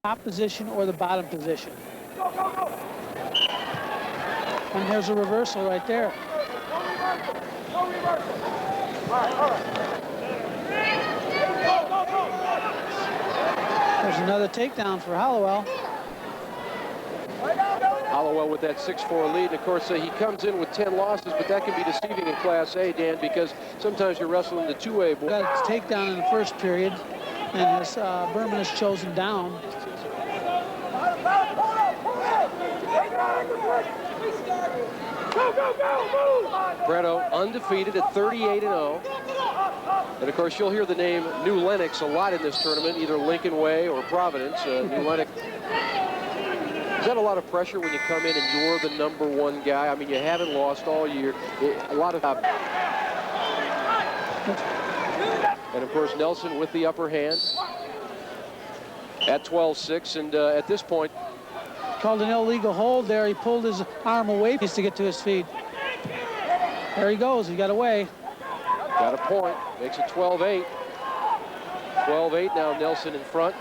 top position or the bottom position. And there's a reversal right there. There's another takedown for Hollowell. Hollowell with that 6-4 lead. And of course, he comes in with 10 losses, but that can be deceiving in Class A, Dan, because sometimes you're wrestling the 2A. Got a takedown in the first period, and as Berman is chosen down. Preto undefeated at 38-0. And of course, you'll hear the name New Lenox a lot in this tournament, either Lincoln Way or Providence. New Lenox. Is that a lot of pressure when you come in and you're the #1 guy? I mean, you haven't lost all year. A lot of... And of course, Nelson with the upper hand at 12-6. And at this point... Called an illegal hold there. He pulled his arm away just to get to his feet. There he goes. He got away. Got a point. Makes it 12-8. 12-8 now, Nelson in front.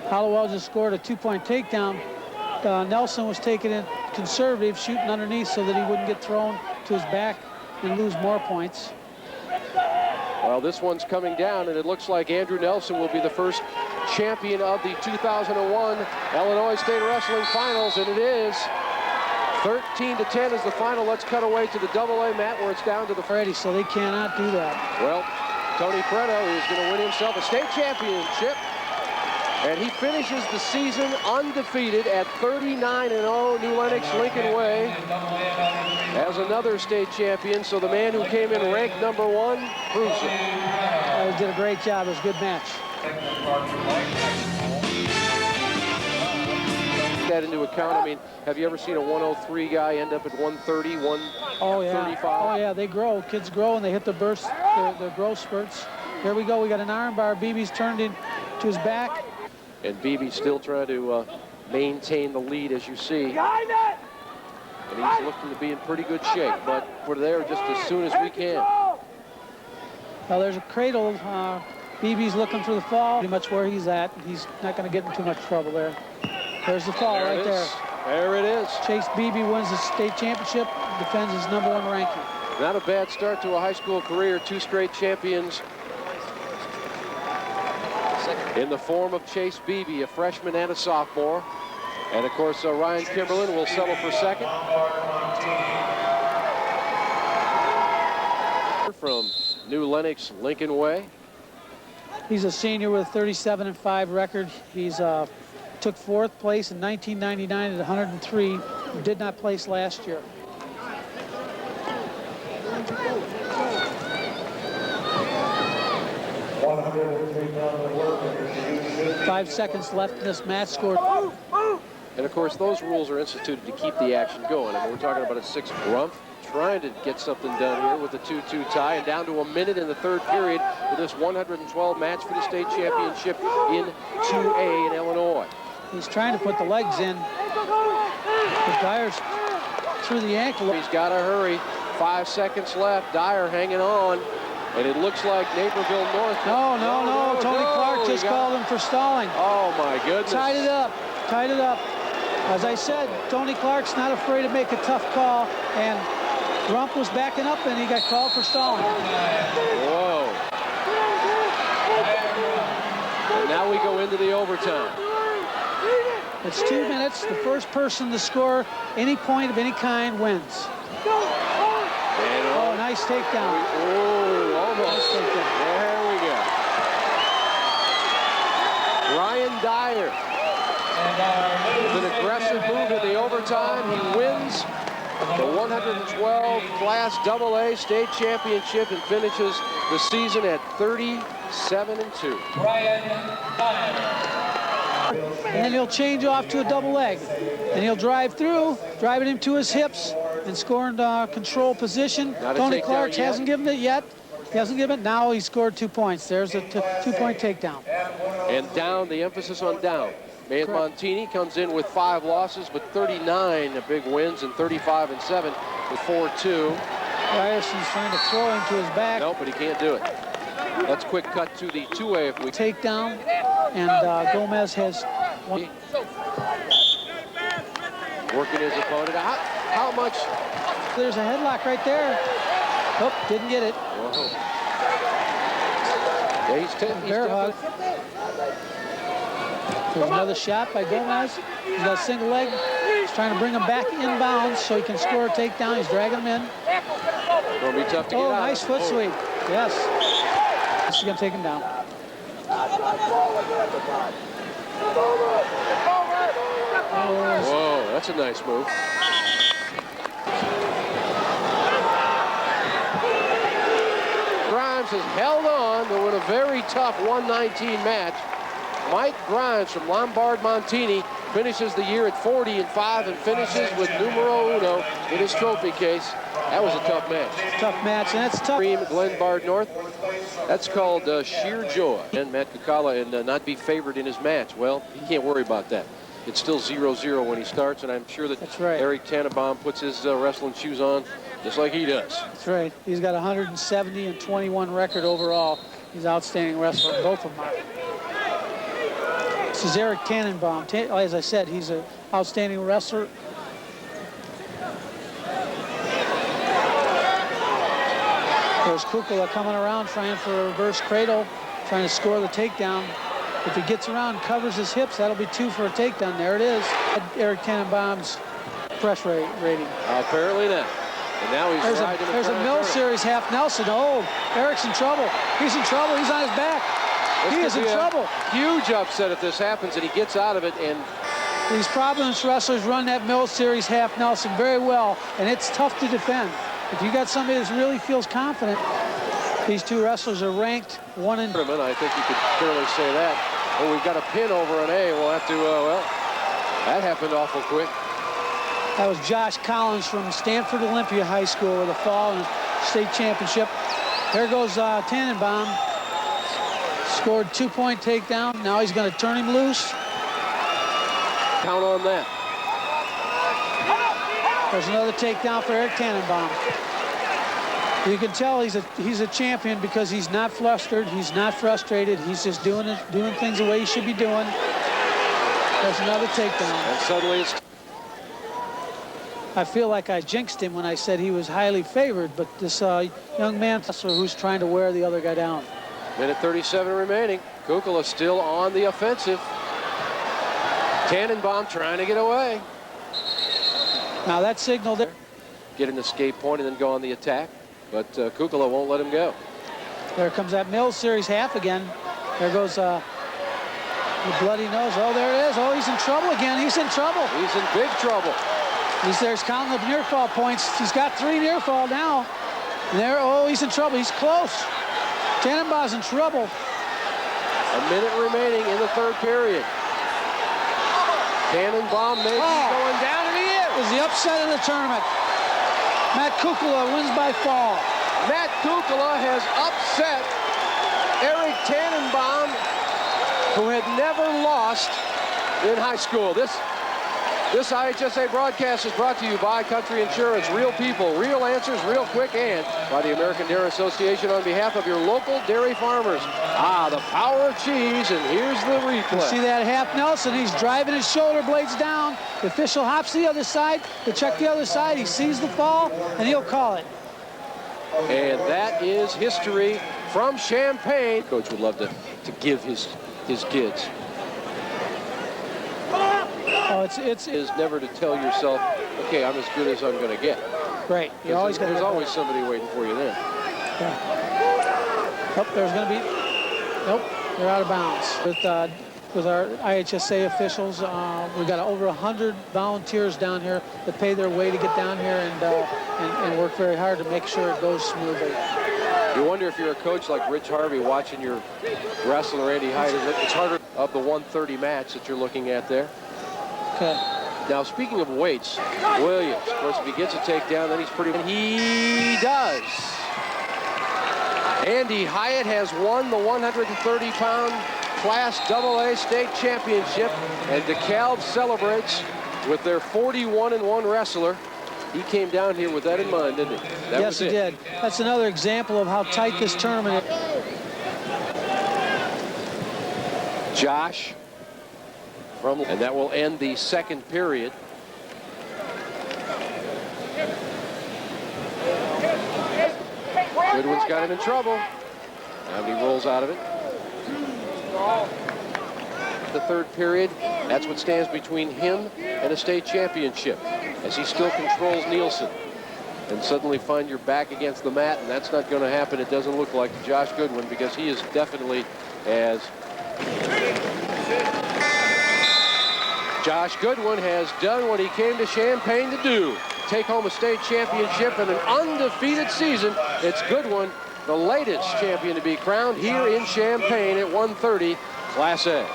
Hollowell just scored a 2-point takedown. Nelson was taking it conservative, shooting underneath so that he wouldn't get thrown to his back and lose more points. Well, this one's coming down, and it looks like Andrew Nelson will be the first champion of the 2001 Illinois State Wrestling Finals, and it is 13-10 is the final. Let's cut away to the AA mat where it's down to the... Ready, so they cannot do that. Well, Tony Preto is going to win himself a state championship. And he finishes the season undefeated at 39-0, New Lenox Lincoln Way, as another state champion. So the man who came in ranked #1 proves it. He did a great job. It was a good match. That into account. I mean, have you ever seen a 103 guy end up at 130, 135? Oh yeah, they grow. Kids grow and they hit the burst, their growth spurts. Here we go. We got an arm bar. BB's turned in to his back. And BB still trying to maintain the lead, as you see. And he's looking to be in pretty good shape, but we're there just as soon as we can. Well, there's a cradle. BB's looking for the fall. Pretty much where he's at. He's not going to get in too much trouble there. There's the fall right there. There it is. Chase Beebe wins the state championship, defends his #1 ranking. Not a bad start to a high school career. 2 straight champions in the form of Chase Beebe, a freshman and a sophomore. And of course, Ryan Kimberlin will settle for second. From New Lenox Lincoln Way. He's a senior with a 37-5 record. He's took 4th place in 1999 at 103. Did not place last year. Five seconds left in this match. Score. And of course, those rules are instituted to keep the action going. I mean, we're talking about a 6 Rumpf trying to get something done here with a 2-2 tie, and down to a minute in the 3rd period for this 112 match for the state championship in 2A in Illinois. He's trying to put the legs in. The Dyer's through the ankle. He's got to hurry. 5 seconds left. Dyer hanging on. And it looks like Naperville North. No. Tony Clark just called him for stalling. Oh, my goodness. Tied it up. As I said, Tony Clark's not afraid to make a tough call. And Rumpf was backing up, and he got called for stalling. Whoa. And now we go into the overtime. It's 2 minutes. The first person to score any point of any kind wins. Oh, nice takedown. Oh, almost. Nice takedown. There we go. Ryan Dyer with an aggressive move in the overtime. He wins the 112 Class AA state championship and finishes the season at 37-2. Ryan Dyer. And then he'll change off to a double leg. And he'll drive through, driving him to his hips and scoring control position. Tony Clark hasn't given it yet. He hasn't given it. Now he scored 2 points. There's a 2-point takedown. And down, the emphasis on down. Mayan Montini comes in with 5 losses, but 39 big wins and 35-7 with 4-2. Ryerson's trying to throw him to his back. Nope, but he can't do it. Let's quick cut to the two-way if we takedown, and Gomez has one. Working his opponent. How much? There's a headlock right there. Oh, didn't get it. Whoa. Yeah, he's bear hug. There's another shot by Gomez. He's got a single leg. He's trying to bring him back inbounds so he can score a takedown. He's dragging him in. Gonna be tough to get out. Oh, nice foot sweep. Yes. This is gonna take him down. Whoa, that's a nice move. Grimes has held on to win a very tough 119 match. Mike Grimes from Lombard Montini finishes the year at 40-5 and finishes with numero uno in his trophy case. That was a tough match. Tough match, and that's tough. Glen Bard North. That's called sheer joy. And Matt Kukala and not be favored in his match. Well, he can't worry about that. It's still 0-0 when he starts, and I'm sure that that's right. Eric Tannenbaum puts his wrestling shoes on just like he does. That's right. He's got 170-21 record overall. He's an outstanding wrestler. Both of them are. This is Eric Tannenbaum. As I said, he's an outstanding wrestler. There's Kukala coming around, trying for a reverse cradle, trying to score the takedown. If he gets around and covers his hips, that'll be 2 for a takedown. There it is. Eric Tannenbaum's pressure rating. Apparently not. And now he's riding There's a Mill Series half Nelson. Oh, Eric's in trouble. He's in trouble. He's on his back. He is in trouble. Huge upset if this happens and he gets out of it. And these Providence wrestlers run that Mill Series half Nelson very well, and it's tough to defend. If you got somebody that really feels confident, these two wrestlers are ranked 1 and 2. I think you could fairly say that. Oh, we've got a pin over an A. We'll have to, well, that happened awful quick. That was Josh Collins from Stanford Olympia High School with a fall in the state championship. There goes Tannenbaum. Scored 2-point takedown. Now he's going to turn him loose. Count on that. There's another takedown for Eric Tannenbaum. You can tell he's a champion because he's not flustered. He's not frustrated. He's just doing things the way he should be doing. There's another takedown. And suddenly it's... I feel like I jinxed him when I said he was highly favored, but this young man who's trying to wear the other guy down. Minute 37 remaining. Kukala still on the offensive. Tannenbaum trying to get away. Now that signal there. Get an escape point and then go on the attack. But Kukala won't let him go. There comes that Mills Series half again. There goes the bloody nose. Oh, there it is. Oh, he's in trouble again. He's in trouble. He's in big trouble. He's counting the near fall points. He's got 3 near fall now. And there, oh, he's in trouble. He's close. Tannenbaum's in trouble. A minute remaining in the third period. Tannenbaum may be going down, and he is. It was the upset of the tournament. Matt Kukala wins by fall. Matt Kukala has upset Eric Tannenbaum, who had never lost in high school. This IHSA broadcast is brought to you by Country Insurance. Real people, real answers, real quick, and by the American Dairy Association on behalf of your local dairy farmers. The power of cheese, and here's the replay. You see that half Nelson? He's driving his shoulder blades down. The official hops the other side to check the other side. He sees the fall, and he'll call it. And that is history from Champaign. Coach would love to give his kids. Oh, it's is never to tell yourself, okay, I'm as good as I'm going to get. Right. There's always somebody waiting for you there. Yeah. Oh, there's going to be. Nope, they're out of bounds. With our IHSA officials, we've got over 100 volunteers down here that pay their way to get down here and work very hard to make sure it goes smoothly. You wonder if you're a coach like Rich Harvey watching your wrestler Randy Hyde. It's harder of the 130 match that you're looking at there. Okay. Now, speaking of weights, Williams, of course, if he gets a takedown, then he's pretty... And he does. Andy Hyatt has won the 130-pound Class AA State Championship, and DeKalb celebrates with their 41-1 wrestler. He came down here with that in mind, didn't he? Yes, he did. That's another example of how tight this tournament is. Josh and that will end the second period. Goodwin's got him in trouble. And he rolls out of it. The third period, that's what stands between him and a state championship, as he still controls Nielsen. And suddenly find your back against the mat, and that's not going to happen, it doesn't look like, to Josh Goodwin, because he is definitely as... Josh Goodwin has done what he came to Champaign to do. Take home a state championship and an undefeated season. It's Goodwin, the latest champion to be crowned here in Champaign at 130 Class A.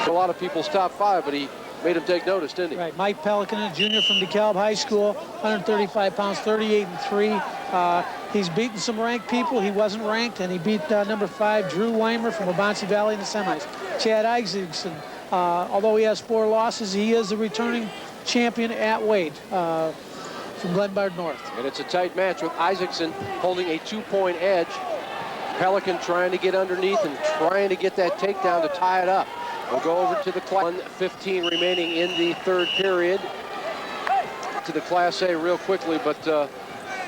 A lot of people's top five, but he made him take notice, didn't he? Right. Mike Pelican, a junior from DeKalb High School, 135 pounds, 38-3. He's beaten some ranked people. He wasn't ranked, and he beat number 5, Drew Weimer from Wabansie Valley in the semis. Chad Isaacson, although he has 4 losses, he is the returning champion at weight from Glenbard North. And it's a tight match with Isaacson holding a 2-point edge. Pelican trying to get underneath and trying to get that takedown to tie it up. We'll go over to the class. 1:15 remaining in the third period. To the Class A real quickly, but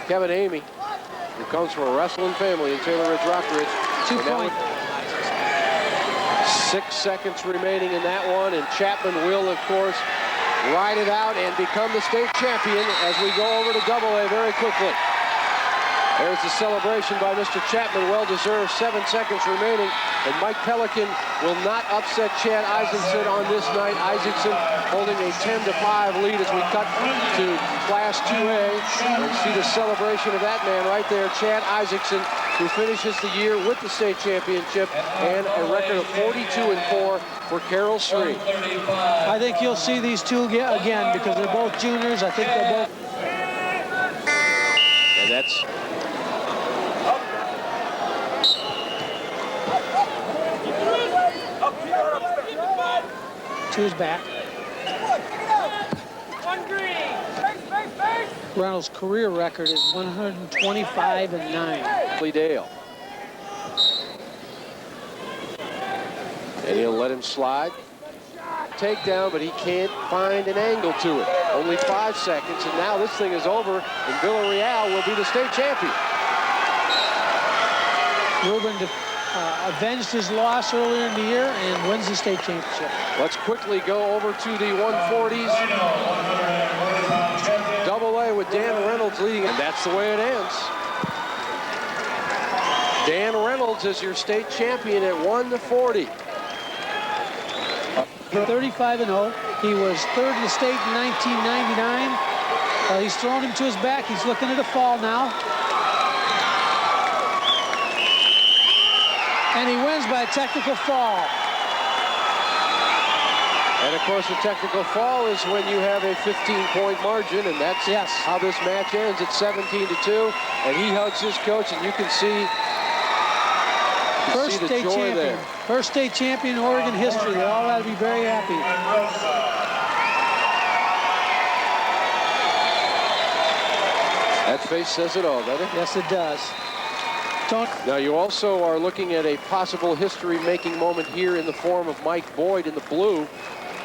Kevin Amy, who comes from a wrestling family in Taylor Ridge, Rockridge. 2 point. 6 seconds remaining in that one, and Chapman will, of course, ride it out and become the state champion as we go over to Double-A very quickly. There's the celebration by Mr. Chapman, well-deserved. 7 seconds remaining, and Mike Pelican will not upset Chad Isaacson on this night. Isaacson holding a 10-5 lead as we cut to Class 2A and see the celebration of that man right there, Chad Isaacson, who finishes the year with the state championship and a record of 42-4 for Carroll Street. I think you'll see these two again because they're both juniors. I think they're both. And that's... Two's back. Reynolds' career record is 125-9. Dale. And he'll let him slide. Takedown, but he can't find an angle to it. Only 5 seconds, and now this thing is over, and Villarreal will be the state champion. Ruben avenged his loss earlier in the year and wins the state championship. Let's quickly go over to the 140s. Double-A with Dan Reynolds leading, and that's the way it ends. Dan Reynolds is your state champion at 140. 35-0. He was third in the state in 1999. He's thrown him to his back. He's looking at a fall now. And he wins by a technical fall. And of course, a technical fall is when you have a 15-point margin, and that's how this match ends at 17-2. And he hugs his coach, and you can see, First state champion. There. First state champion in Oregon history. They all got to be very happy. That face says it all, doesn't it? Yes, it does. Now, you also are looking at a possible history-making moment here in the form of Mike Boyd in the blue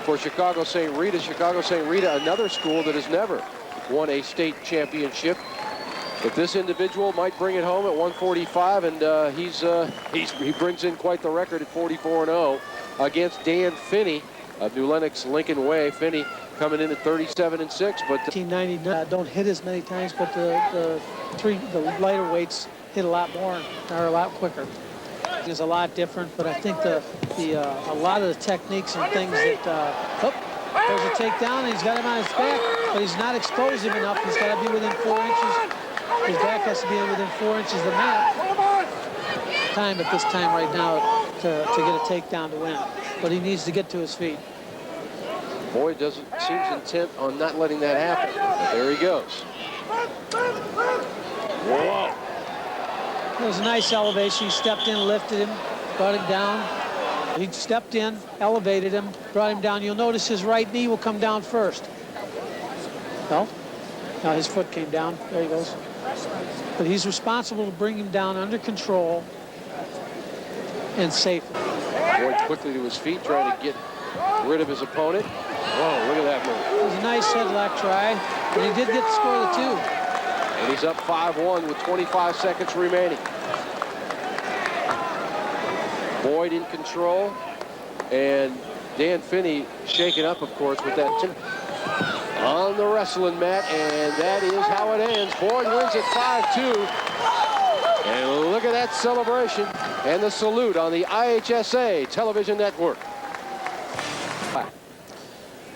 for Chicago St. Rita. Chicago St. Rita, another school that has never won a state championship. But this individual might bring it home at 145, and he brings in quite the record at 44-0 against Dan Finney of New Lenox Lincoln Way. Finney coming in at 37-6, but 1990 don't hit as many times, but the lighter weights hit a lot more, are a lot quicker. It's a lot different, but I think a lot of the techniques and things that there's a takedown, and he's got him on his back, but he's not exposed him enough. He's got to be within 4 inches. His back has to be within 4 inches of the mat. Time at this time right now to get a takedown to win, but he needs to get to his feet. Boyd seems intent on not letting that happen. But there he goes. Whoa. It was a nice elevation. He stepped in, lifted him, brought him down. He stepped in, elevated him, brought him down. You'll notice his right knee will come down first. No? Now his foot came down. There he goes. But he's responsible to bring him down under control. and safe. Boyd quickly to his feet, trying to get rid of his opponent. Whoa, look at that move. It was a nice headlock try, and he did get to score the 2. And he's up 5-1 with 25 seconds remaining. Boyd in control, and Dan Finney shaken up, of course, with that on the wrestling mat, and that is how it ends. Boyd wins at 5-2. And look at that celebration and the salute on the IHSA television network.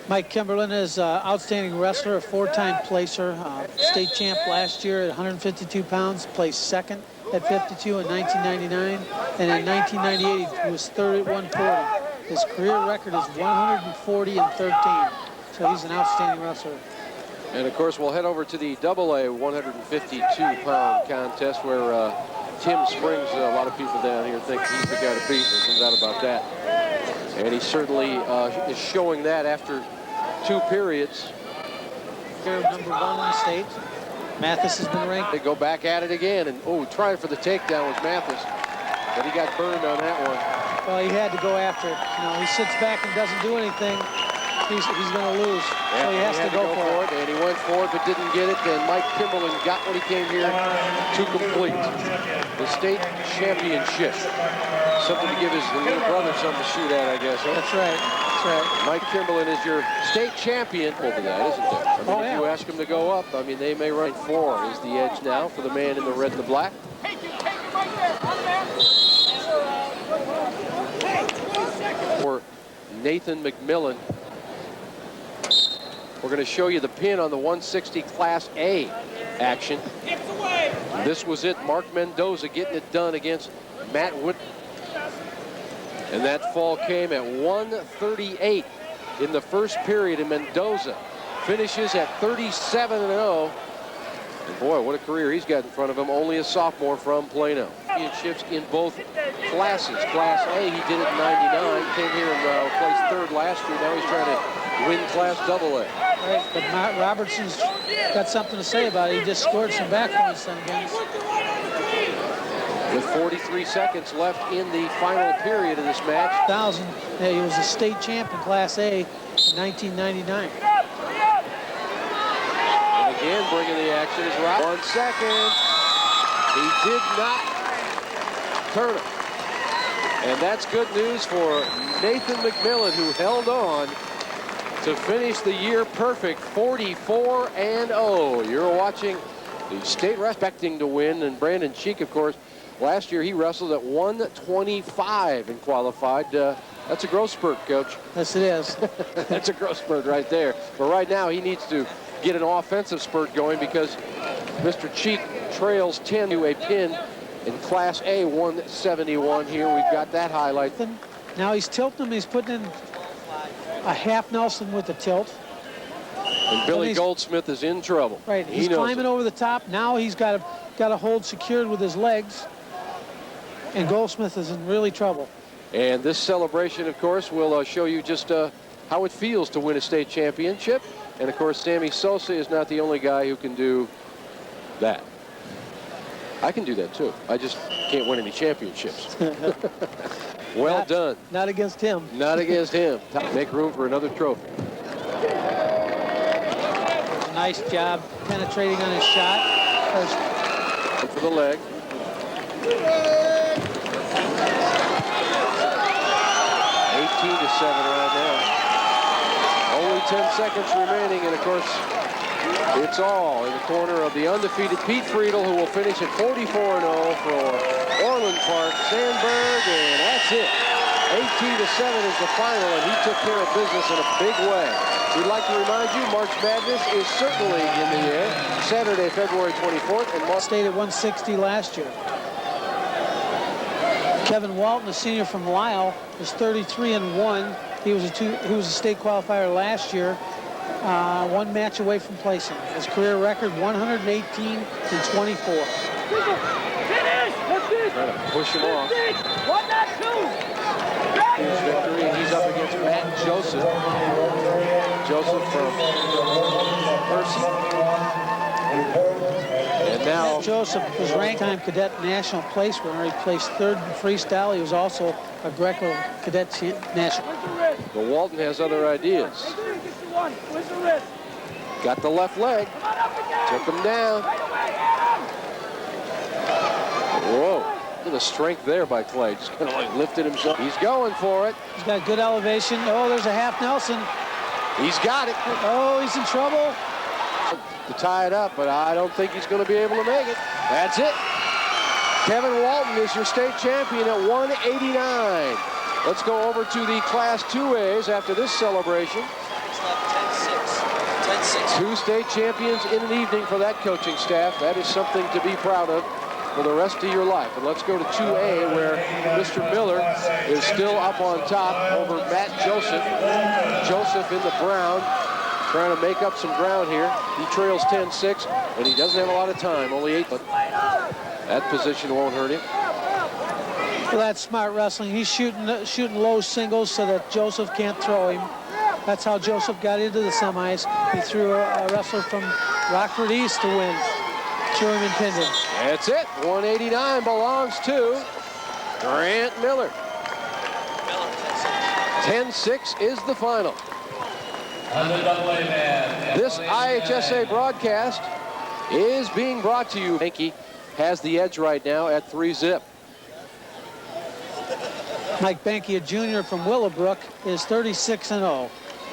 Mike Kimberlin is an outstanding wrestler, a 4-time placer, state champ last year at 152 pounds, placed second at 52 in 1999, and in 1998 he was third at 140. His career record is 140-13, so he's an outstanding wrestler. And of course, we'll head over to the AA 152-pound contest where Tim Springs, a lot of people down here think he's the guy to beat. There's no doubt about that. And he certainly is showing that after 2 periods. Number 1 in the state. Mathis has been ranked. They go back at it again, and trying for the takedown was Mathis, but he got burned on that one. Well, he had to go after it. You know, he sits back and doesn't do anything. He's going to lose, so he has to go for it. And he went for it, but didn't get it. And Mike Kimberlin got what he came here to complete. The state championship. Something to give his little brother something to shoot at, I guess. Huh? That's right. That's right. Mike Kimberlin is your state champion over that, isn't there? I mean, if you ask him to go up, I mean, they may rank 4 is the edge now for the man in the red and the black. For Nathan McMillan, we're going to show you the pin on the 160 Class A action. This was it. Mark Mendoza getting it done against Matt Wood. And that fall came at 138 in the first period, and Mendoza finishes at 37-0. And boy, what a career he's got in front of him. Only a sophomore from Plano. Championships in both classes. Class A, he did it in 99. Came here and placed 3rd last year. Now he's trying to win Class AA. Right, but Matt Robertson's got something to say about it. He just scored some back points then again. With 43 seconds left in the final period of this match. 1000. Yeah, he was a state champ in Class A in 1999. And again, bringing the action is Rob. 1 second. He did not turn it. And that's good news for Nathan McMillan, who held on to finish the year perfect, 44-0. You're watching the state expecting to win, and Brandon Cheek, of course, last year he wrestled at 125 and qualified. That's a growth spurt, Coach. Yes, it is. That's a growth spurt right there. But right now he needs to get an offensive spurt going because Mr. Cheek trails 10 to a pin in Class A 171 here. We've got that highlight. Now he's tilting him. He's putting in a half Nelson with the tilt. And Billy Goldsmith is in trouble. Right, he's climbing over the top. Now he's got to hold secured with his legs. And Goldsmith is in really trouble. And this celebration, of course, will show you just how it feels to win a state championship. And, of course, Sammy Sosa is not the only guy who can do that. I can do that, too. I just can't win any championships. Well done. Not against him. Not against him. Make room for another trophy. Nice job penetrating on his shot. For the leg. 18-7 right now. Only 10 seconds remaining, and of course, it's all in the corner of the undefeated Pete Friedel, who will finish at 44-0 for Orland Park Sandberg, and that's it. 18-7 is the final, and he took care of business in a big way. We'd like to remind you, March Madness is certainly in the air. Saturday, February 24th, and March stayed at 160 last year. Kevin Walton, a senior from Lyle, is 33-1. He was a state qualifier last year. 1 match away from placing. His career record 118-24. Trying to push him off. His victory, and he's up against Matt Joseph. Joseph from Percy. And Now, Joseph was ranked time cadet national place winner. He placed third in freestyle. He was also a Greco cadet national. the Walton has other ideas. Got the left leg. Took him down. Whoa. Look at the strength there by Clay. Just kind of like lifted himself. He's going for it. He's got good elevation. Oh, there's a half Nelson. He's got it. Oh, he's in trouble. To tie it up, but I don't think he's going to be able to make it. That's it. Kevin Walton is your state champion at 189. Let's go over to the Class 2As after this celebration. 10-6. 2 state champions in an evening for that coaching staff. That is something to be proud of for the rest of your life. And let's go to 2A, where Mr. Miller is still up on top over Matt Joseph. Joseph in the brown, trying to make up some ground here. He trails 10-6, and he doesn't have a lot of time, only 8, but that position won't hurt him. Well, that's smart wrestling. He's shooting low singles so that Joseph can't throw him. That's how Joseph got into the semis. He threw a wrestler from Rockford East to win. Threw him and pinned him. That's it. 189 belongs to Grant Miller. 10-6 is the final. This IHSA broadcast is being brought to you. Benke has the edge right now at 3-zip. Mike Benke, a junior from Willowbrook, is 36-0.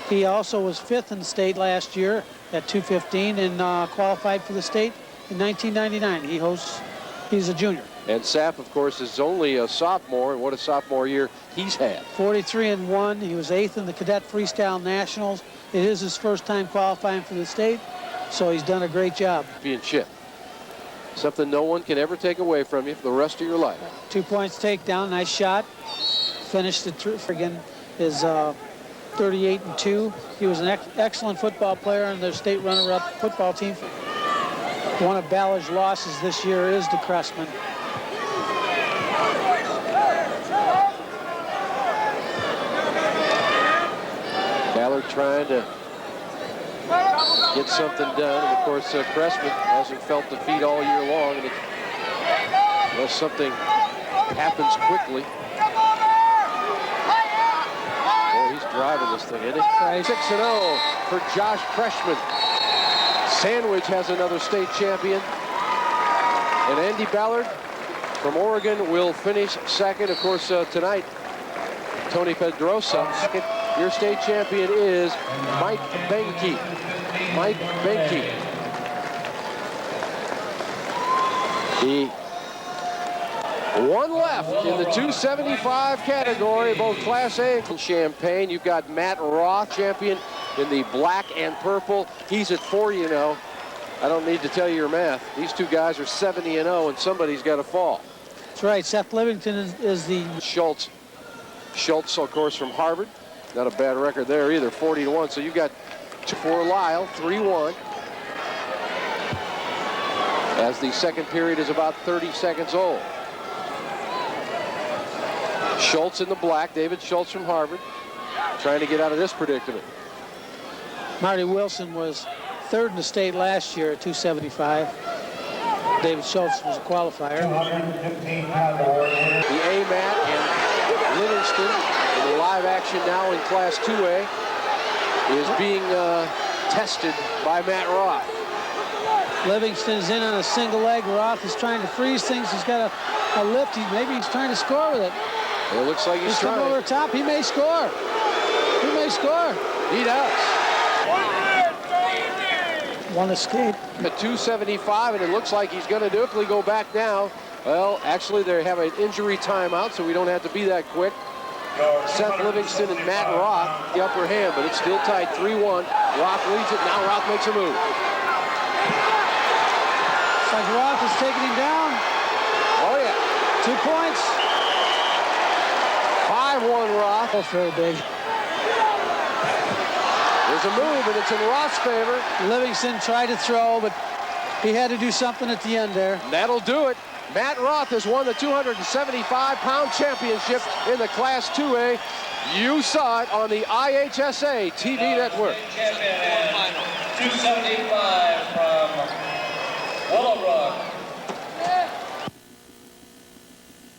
He also was 5th in the state last year at 215 and qualified for the state in 1999. He's a junior. And Sapp, of course, is only a sophomore, and what a sophomore year he's had. 43-1. He was 8th in the cadet freestyle nationals. It is his first time qualifying for the state, so he's done a great job. Being chipped. Something no one can ever take away from you for the rest of your life. 2 points takedown, nice shot. Finished it again is 38-2. He was an excellent football player and their state runner-up football team. One of Ballard's losses this year is to Cressman. Ballard trying to get something done, and of course Cressman hasn't felt defeat all year long, and unless something happens quickly. Boy, he's driving this thing, isn't he? 6-0 for Josh Freshman. Sandwich has another state champion, and Andy Ballard from Oregon will finish second. Of course, tonight, Tony Pedrosa. Your state champion is Mike Benke. Mike Benke. The one left in the 275 category, both Class A and Champaign. You've got Matt Roth, champion in the black and purple. He's at 40-0. I don't need to tell you your math. These two guys are 70-0, and somebody's got to fall. That's right. Seth Livington is the... Schultz, of course, from Harvard. Not a bad record there either, 40-1. So you've got 2 for Lyle, 3-1. As the second period is about 30 seconds old. Schultz in the black, David Schultz from Harvard, trying to get out of this predicament. Marty Wilson was 3rd in the state last year at 275. David Schultz was a qualifier. The AMAT and Livingston in the live action now in Class 2A is being tested by Matt Roth. Livingston is in on a single leg. Roth is trying to freeze things. He's got a lift. Maybe he's trying to score with it. It looks like he's trying. Coming over top. He may score. He may score. He does. One escape. At 275, and it looks like he's going to quickly go back now. Well, actually, they have an injury timeout, so we don't have to be that quick. Seth Livingston and Matt Roth, the upper hand, but it's still tied 3-1. Roth leads it. Now Roth makes a move. It's like Roth is taking him down. Oh, yeah. 2 points. 5-1 Roth. That's very big. There's a move, and it's in Roth's favor. Livingston tried to throw, but he had to do something at the end there. That'll do it. Matt Roth has won the 275-pound championship in the Class 2A. You saw it on the IHSA TV network. Champion, 275.